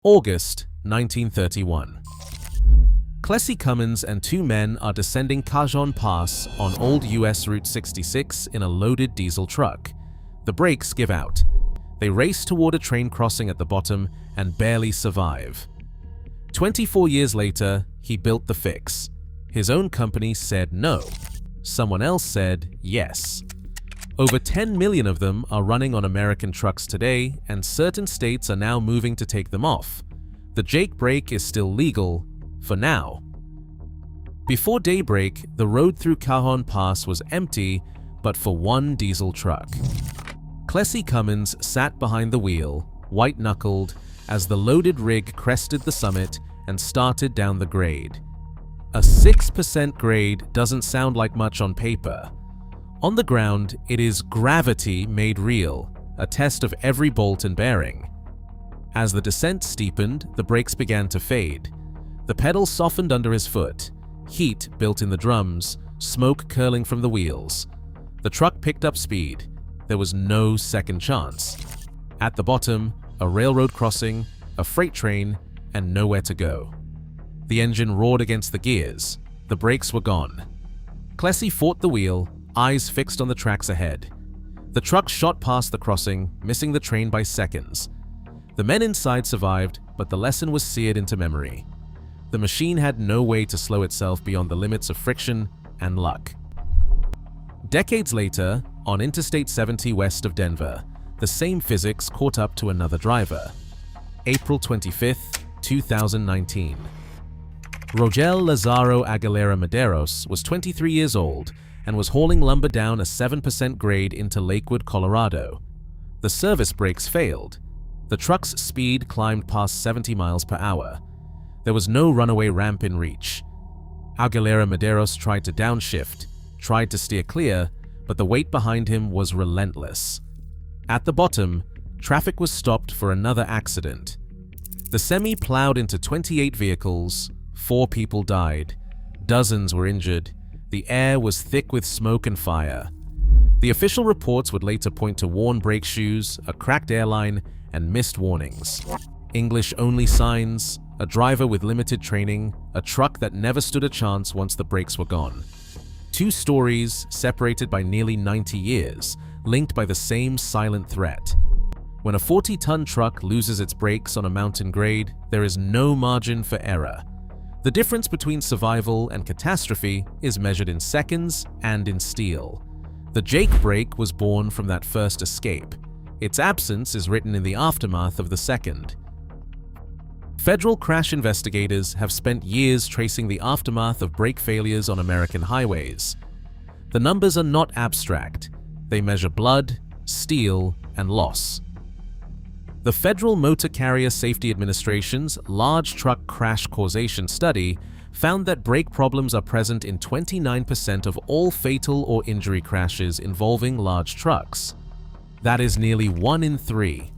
August 1931. Clessie Cummins and two men are descending Cajon Pass on old US Route 66 in a loaded diesel truck. The brakes give out. They race toward a train crossing at the bottom and barely survive. 24 years later, he built the fix. His own company said no. Someone else said yes. Over 10 million of them are running on American trucks today, and certain states are now moving to take them off. The Jake brake is still legal, for now. Before daybreak, the road through Cajon Pass was empty, but for one diesel truck. Clessie Cummins sat behind the wheel, white-knuckled, as the loaded rig crested the summit and started down the grade. A 6% grade doesn't sound like much on paper. On the ground, it is gravity made real, a test of every bolt and bearing. As the descent steepened, the brakes began to fade. The pedal softened under his foot, heat built in the drums, smoke curling from the wheels. The truck picked up speed. There was no second chance. At the bottom, a railroad crossing, a freight train, and nowhere to go. The engine roared against the gears. The brakes were gone. Clessie fought the wheel, eyes fixed on the tracks ahead. The truck shot past the crossing, missing the train by seconds. The men inside survived, but the lesson was seared into memory. The machine had no way to slow itself beyond the limits of friction and luck. Decades later, on Interstate 70 west of Denver, the same physics caught up to another driver. April 25, 2019. Rogel Lazaro Aguilera Medeiros was 23 years old and was hauling lumber down a 7% grade into Lakewood, Colorado. The service brakes failed. The truck's speed climbed past 70 miles per hour. There was no runaway ramp in reach. Aguilera Medeiros tried to downshift, tried to steer clear, but the weight behind him was relentless. At the bottom, traffic was stopped for another accident. The semi plowed into 28 vehicles, 4 people died, dozens were injured. The air was thick with smoke and fire. The official reports would later point to worn brake shoes, a cracked airline, and missed warnings. English-only signs, a driver with limited training, a truck that never stood a chance once the brakes were gone. 2 stories separated by nearly 90 years, linked by the same silent threat. When a 40-ton truck loses its brakes on a mountain grade, there is no margin for error. The difference between survival and catastrophe is measured in seconds and in steel. The Jake brake was born from that first escape. Its absence is written in the aftermath of the second. Federal crash investigators have spent years tracing the aftermath of brake failures on American highways. The numbers are not abstract. They measure blood, steel, and loss. The Federal Motor Carrier Safety Administration's Large Truck Crash Causation Study found that brake problems are present in 29% of all fatal or injury crashes involving large trucks. That is nearly 1 in 3.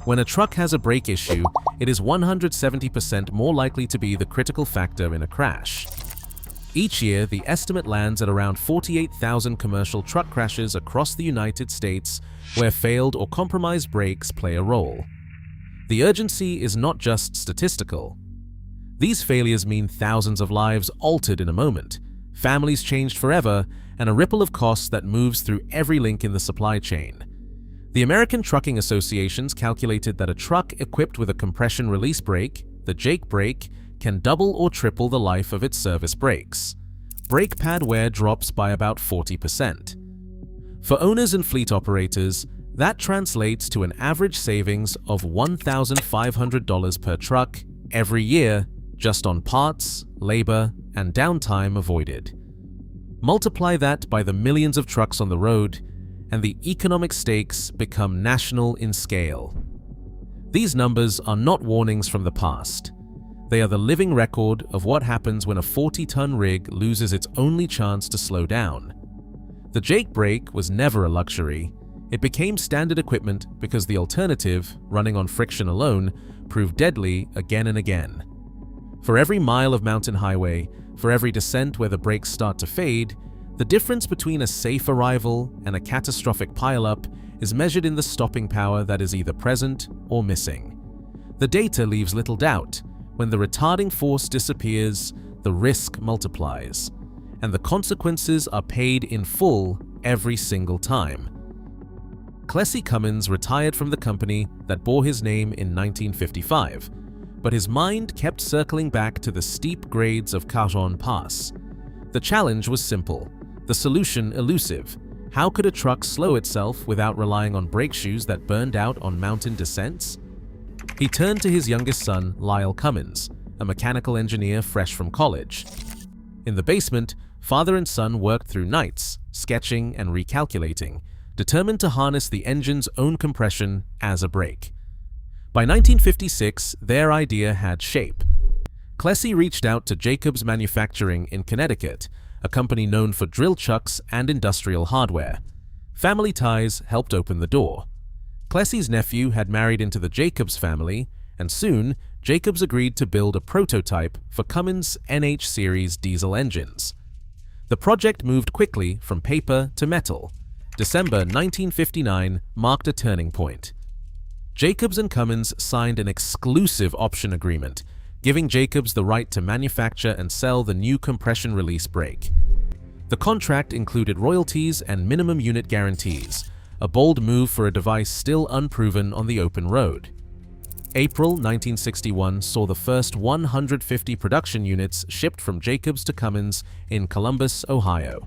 When a truck has a brake issue, it is 170% more likely to be the critical factor in a crash. Each year, the estimate lands at around 48,000 commercial truck crashes across the United States where failed or compromised brakes play a role. The urgency is not just statistical. These failures mean thousands of lives altered in a moment, families changed forever, and a ripple of costs that moves through every link in the supply chain. The American Trucking Associations calculated that a truck equipped with a compression release brake, the Jake brake, can double or triple the life of its service brakes. Brake pad wear drops by about 40%. For owners and fleet operators, that translates to an average savings of $1,500 per truck every year just on parts, labor, and downtime avoided. Multiply that by the millions of trucks on the road, and the economic stakes become national in scale. These numbers are not warnings from the past. They are the living record of what happens when a 40-ton rig loses its only chance to slow down. The Jake brake was never a luxury. It became standard equipment because the alternative, running on friction alone, proved deadly again and again. For every mile of mountain highway, for every descent where the brakes start to fade, the difference between a safe arrival and a catastrophic pileup is measured in the stopping power that is either present or missing. The data leaves little doubt. When the retarding force disappears, the risk multiplies, and the consequences are paid in full every single time. Clessie Cummins retired from the company that bore his name in 1955, but his mind kept circling back to the steep grades of Cajon Pass. The challenge was simple, the solution elusive. How could a truck slow itself without relying on brake shoes that burned out on mountain descents? He turned to his youngest son, Lyle Cummins, a mechanical engineer fresh from college. In the basement, father and son worked through nights, sketching and recalculating, determined to harness the engine's own compression as a brake. By 1956, their idea had shape. Clessie reached out to Jacobs Manufacturing in Connecticut, a company known for drill chucks and industrial hardware. Family ties helped open the door. Clessie's nephew had married into the Jacobs family, and soon Jacobs agreed to build a prototype for Cummins' NH series diesel engines. The project moved quickly from paper to metal. December 1959 marked a turning point. Jacobs and Cummins signed an exclusive option agreement, giving Jacobs the right to manufacture and sell the new compression release brake. The contract included royalties and minimum unit guarantees, a bold move for a device still unproven on the open road. April 1961 saw the first 150 production units shipped from Jacobs to Cummins in Columbus, Ohio.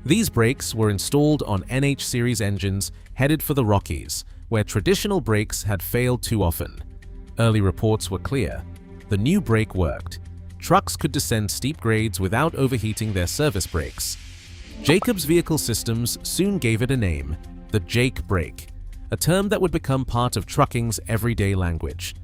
These brakes were installed on NH series engines headed for the Rockies, where traditional brakes had failed too often. Early reports were clear. The new brake worked. Trucks could descend steep grades without overheating their service brakes. Jacobs Vehicle Systems soon gave it a name, the Jake brake, a term that would become part of trucking's everyday language.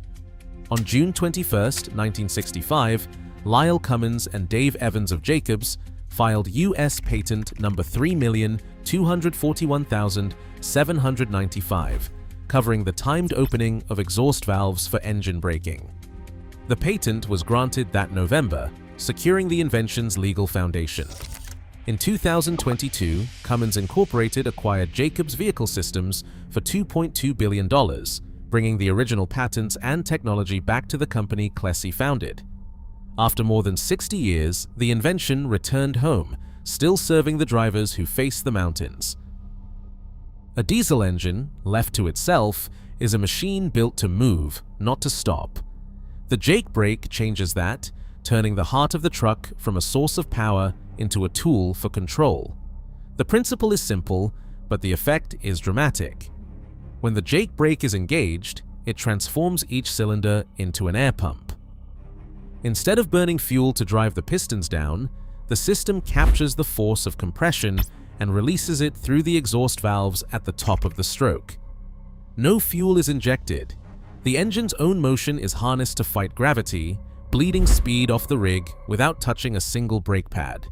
On June 21, 1965, Lyle Cummins and Dave Evans of Jacobs filed U.S. Patent number 3,241,795, covering the timed opening of exhaust valves for engine braking. The patent was granted that November, securing the invention's legal foundation. In 2022, Cummins Incorporated acquired Jacobs Vehicle Systems for $2.2 billion, bringing the original patents and technology back to the company Clessie founded. After more than 60 years, the invention returned home, still serving the drivers who face the mountains. A diesel engine, left to itself, is a machine built to move, not to stop. The Jake brake changes that, turning the heart of the truck from a source of power into a tool for control. The principle is simple, but the effect is dramatic. When the Jake brake is engaged, it transforms each cylinder into an air pump. Instead of burning fuel to drive the pistons down, the system captures the force of compression and releases it through the exhaust valves at the top of the stroke. No fuel is injected. The engine's own motion is harnessed to fight gravity, bleeding speed off the rig without touching a single brake pad.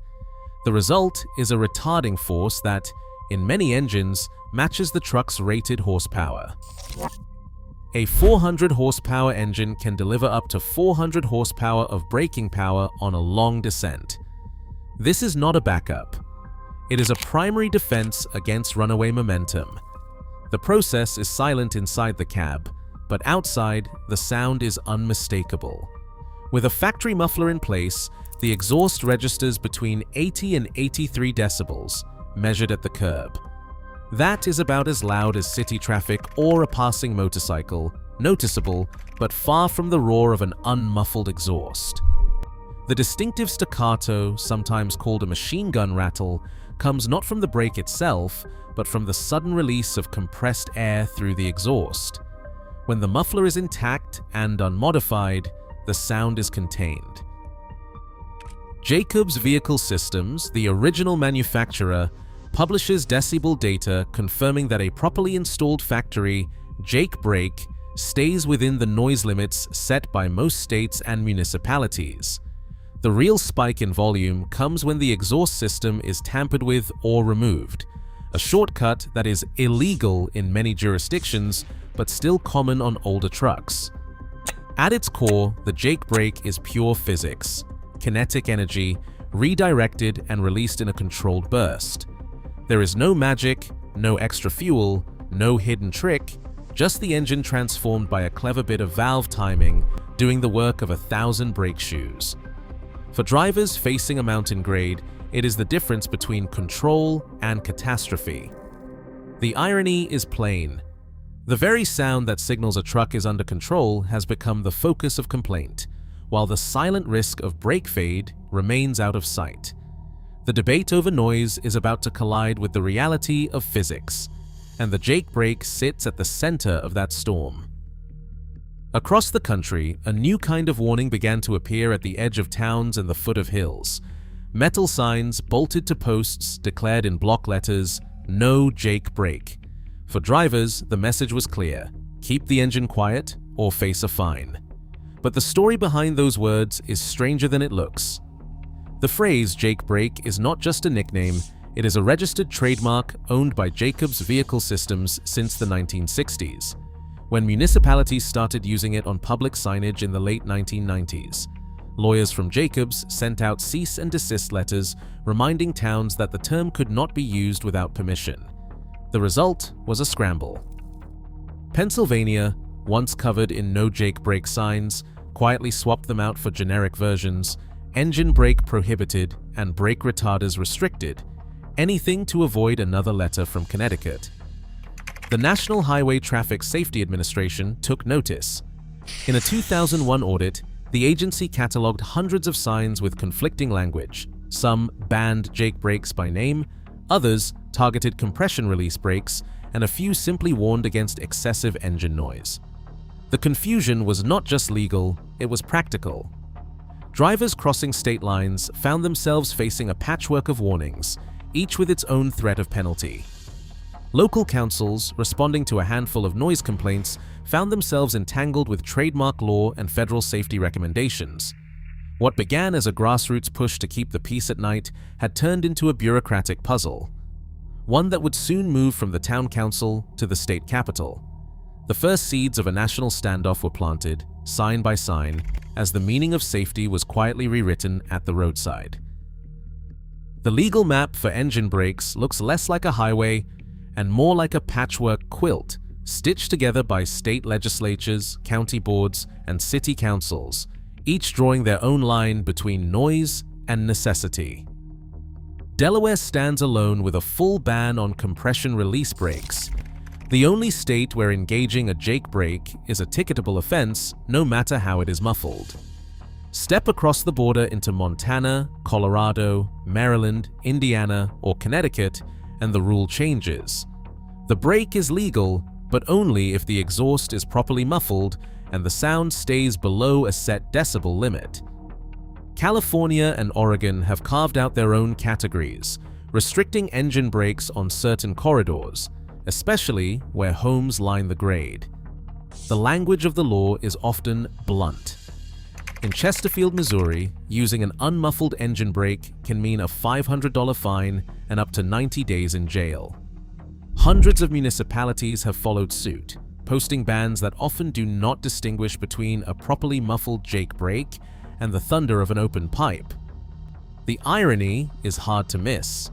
The result is a retarding force that, in many engines, matches the truck's rated horsepower. A 400 horsepower engine can deliver up to 400 horsepower of braking power on a long descent. This is not a backup. It is a primary defense against runaway momentum. The process is silent inside the cab, but outside, the sound is unmistakable. With a factory muffler in place, the exhaust registers between 80 and 83 decibels, measured at the curb. That is about as loud as city traffic or a passing motorcycle, noticeable, but far from the roar of an unmuffled exhaust. The distinctive staccato, sometimes called a machine gun rattle, comes not from the brake itself, but from the sudden release of compressed air through the exhaust. When the muffler is intact and unmodified, the sound is contained. Jacobs Vehicle Systems, the original manufacturer, publishes decibel data confirming that a properly installed factory Jake brake stays within the noise limits set by most states and municipalities. The real spike in volume comes when the exhaust system is tampered with or removed, a shortcut that is illegal in many jurisdictions but still common on older trucks. At its core, the Jake brake is pure physics, kinetic energy, redirected and released in a controlled burst. There is no magic, no extra fuel, no hidden trick, just the engine transformed by a clever bit of valve timing, doing the work of 1,000 brake shoes. For drivers facing a mountain grade, it is the difference between control and catastrophe. The irony is plain. The very sound that signals a truck is under control has become the focus of complaint, while the silent risk of brake fade remains out of sight. The debate over noise is about to collide with the reality of physics, and the Jake brake sits at the center of that storm. Across the country, a new kind of warning began to appear at the edge of towns and the foot of hills. Metal signs bolted to posts declared in block letters, "No Jake brake." For drivers, the message was clear: keep the engine quiet or face a fine. But the story behind those words is stranger than it looks. The phrase Jake brake is not just a nickname, it is a registered trademark owned by Jacobs Vehicle Systems since the 1960s, when municipalities started using it on public signage in the late 1990s. Lawyers from Jacobs sent out cease and desist letters reminding towns that the term could not be used without permission. The result was a scramble. Pennsylvania, once covered in no Jake brake signs, quietly swapped them out for generic versions: engine brake prohibited and brake retarders restricted, anything to avoid another letter from Connecticut. The National Highway Traffic Safety Administration took notice. In a 2001 audit, the agency cataloged hundreds of signs with conflicting language. Some banned Jake brakes by name, others targeted compression release brakes, and a few simply warned against excessive engine noise. The confusion was not just legal, it was practical. Drivers crossing state lines found themselves facing a patchwork of warnings, each with its own threat of penalty. Local councils, responding to a handful of noise complaints, found themselves entangled with trademark law and federal safety recommendations. What began as a grassroots push to keep the peace at night had turned into a bureaucratic puzzle, one that would soon move from the town council to the state capitol. The first seeds of a national standoff were planted, sign by sign, as the meaning of safety was quietly rewritten at the roadside. The legal map for engine brakes looks less like a highway and more like a patchwork quilt, stitched together by state legislatures, county boards, and city councils, each drawing their own line between noise and necessity. Delaware stands alone with a full ban on compression release brakes, the only state where engaging a Jake brake is a ticketable offense no matter how it is muffled. Step across the border into Montana, Colorado, Maryland, Indiana, or Connecticut, and the rule changes. The brake is legal, but only if the exhaust is properly muffled and the sound stays below a set decibel limit. California and Oregon have carved out their own categories, restricting engine brakes on certain corridors, especially where homes line the grade. The language of the law is often blunt. In Chesterfield, Missouri, using an unmuffled engine brake can mean a $500 fine and up to 90 days in jail. Hundreds of municipalities have followed suit, posting bans that often do not distinguish between a properly muffled Jake brake and the thunder of an open pipe. The irony is hard to miss.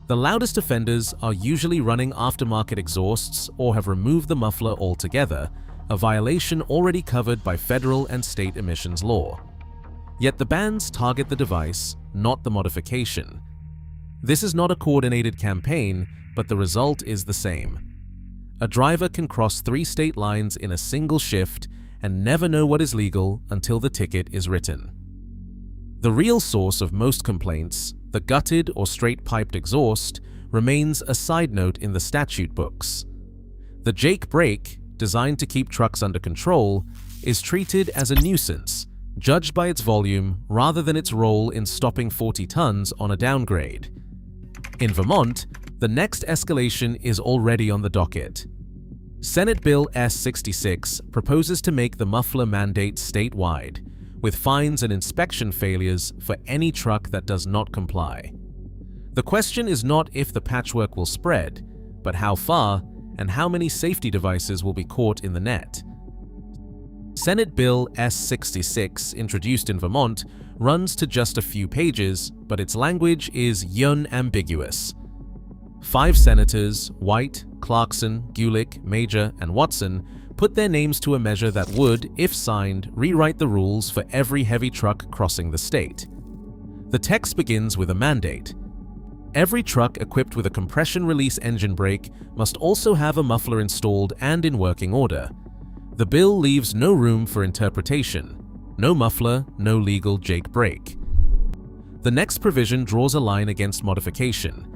The loudest offenders are usually running aftermarket exhausts or have removed the muffler altogether, a violation already covered by federal and state emissions law. Yet the bans target the device, not the modification. This is not a coordinated campaign, but the result is the same. A driver can cross 3 state lines in a single shift and never know what is legal until the ticket is written. The real source of most complaints, the gutted or straight-piped exhaust, remains a side note in the statute books. The Jake brake, designed to keep trucks under control, is treated as a nuisance, judged by its volume rather than its role in stopping 40 tons on a downgrade. In Vermont, the next escalation is already on the docket. Senate Bill S.66 proposes to make the muffler mandate statewide, with fines and inspection failures for any truck that does not comply. The question is not if the patchwork will spread, but how far and how many safety devices will be caught in the net. Senate Bill S.66, introduced in Vermont, runs to just a few pages, but its language is unambiguous. 5 senators, white, Clarkson, Gulick, Major, and Watson put their names to a measure that would, if signed, rewrite the rules for every heavy truck crossing the state. The text begins with a mandate. Every truck equipped with a compression release engine brake must also have a muffler installed and in working order. The bill leaves no room for interpretation. No muffler, no legal Jake brake. The next provision draws a line against modification.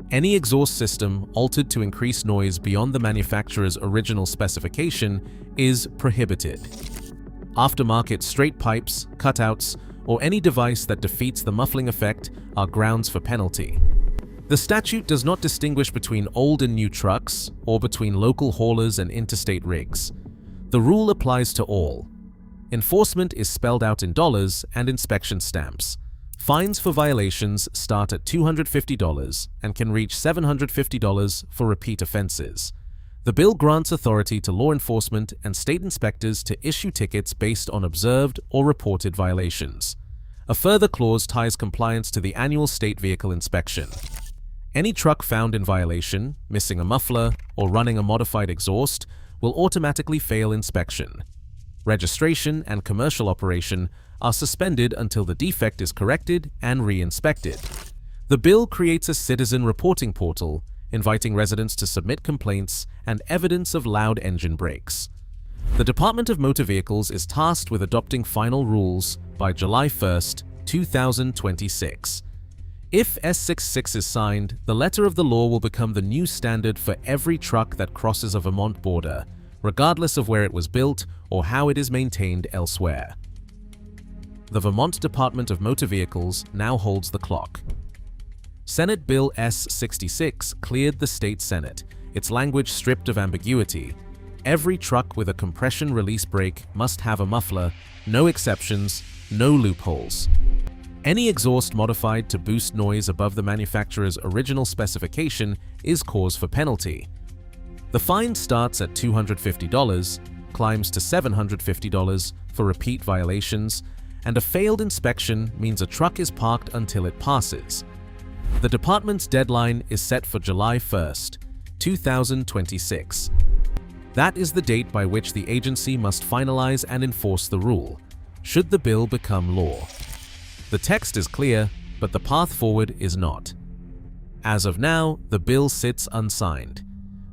Any exhaust system altered to increase noise beyond the manufacturer's original specification is prohibited. Aftermarket straight pipes, cutouts, or any device that defeats the muffling effect are grounds for penalty. The statute does not distinguish between old and new trucks or between local haulers and interstate rigs. The rule applies to all. Enforcement is spelled out in dollars and inspection stamps. Fines for violations start at $250 and can reach $750 for repeat offenses. The bill grants authority to law enforcement and state inspectors to issue tickets based on observed or reported violations. A further clause ties compliance to the annual state vehicle inspection. Any truck found in violation, missing a muffler, or running a modified exhaust will automatically fail inspection. Registration and commercial operation are suspended until the defect is corrected and re-inspected. The bill creates a citizen reporting portal, inviting residents to submit complaints and evidence of loud engine brakes. The Department of Motor Vehicles is tasked with adopting final rules by July 1, 2026. If S.66 is signed, the letter of the law will become the new standard for every truck that crosses a Vermont border, regardless of where it was built or how it is maintained elsewhere. The Vermont Department of Motor Vehicles now holds the clock. Senate Bill S.66 cleared the state Senate, its language stripped of ambiguity. Every truck with a compression release brake must have a muffler, no exceptions, no loopholes. Any exhaust modified to boost noise above the manufacturer's original specification is cause for penalty. The fine starts at $250, climbs to $750 for repeat violations, and a failed inspection means a truck is parked until it passes. The department's deadline is set for July 1, 2026. That is the date by which the agency must finalize and enforce the rule, should the bill become law. The text is clear, but the path forward is not. As of now, the bill sits unsigned.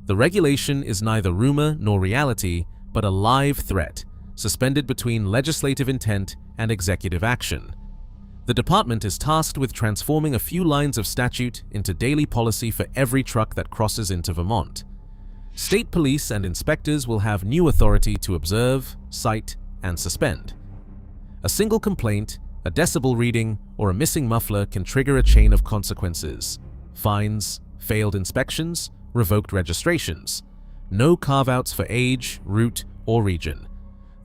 The regulation is neither rumor nor reality, but a live threat, suspended between legislative intent and executive action. The department is tasked with transforming a few lines of statute into daily policy for every truck that crosses into Vermont. State police and inspectors will have new authority to observe, cite, and suspend. A single complaint, a decibel reading, or a missing muffler can trigger a chain of consequences: fines, failed inspections, revoked registrations. No carve-outs for age, route, or region.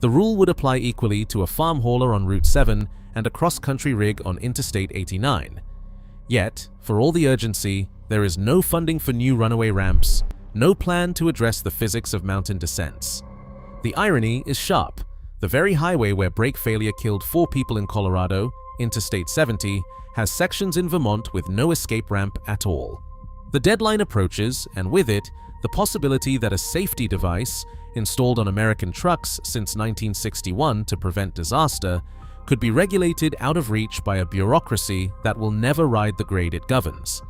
The rule would apply equally to a farm hauler on Route 7 and a cross-country rig on Interstate 89. Yet, for all the urgency, there is no funding for new runaway ramps, no plan to address the physics of mountain descents. The irony is sharp. The very highway where brake failure killed 4 people in Colorado, Interstate 70, has sections in Vermont with no escape ramp at all. The deadline approaches, and with it, the possibility that a safety device, installed on American trucks since 1961 to prevent disaster, could be regulated out of reach by a bureaucracy that will never ride the grade it governs.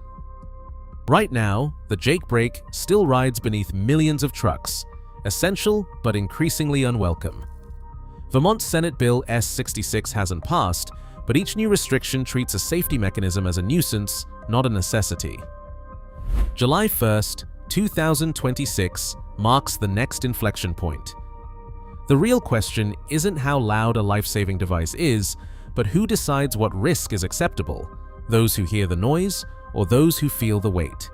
Right now, the Jake brake still rides beneath millions of trucks, essential but increasingly unwelcome. Vermont Senate Bill S.66 hasn't passed, but each new restriction treats a safety mechanism as a nuisance, not a necessity. July 1, 2026 marks the next inflection point. The real question isn't how loud a life-saving device is, but who decides what risk is acceptable: those who hear the noise or those who feel the weight.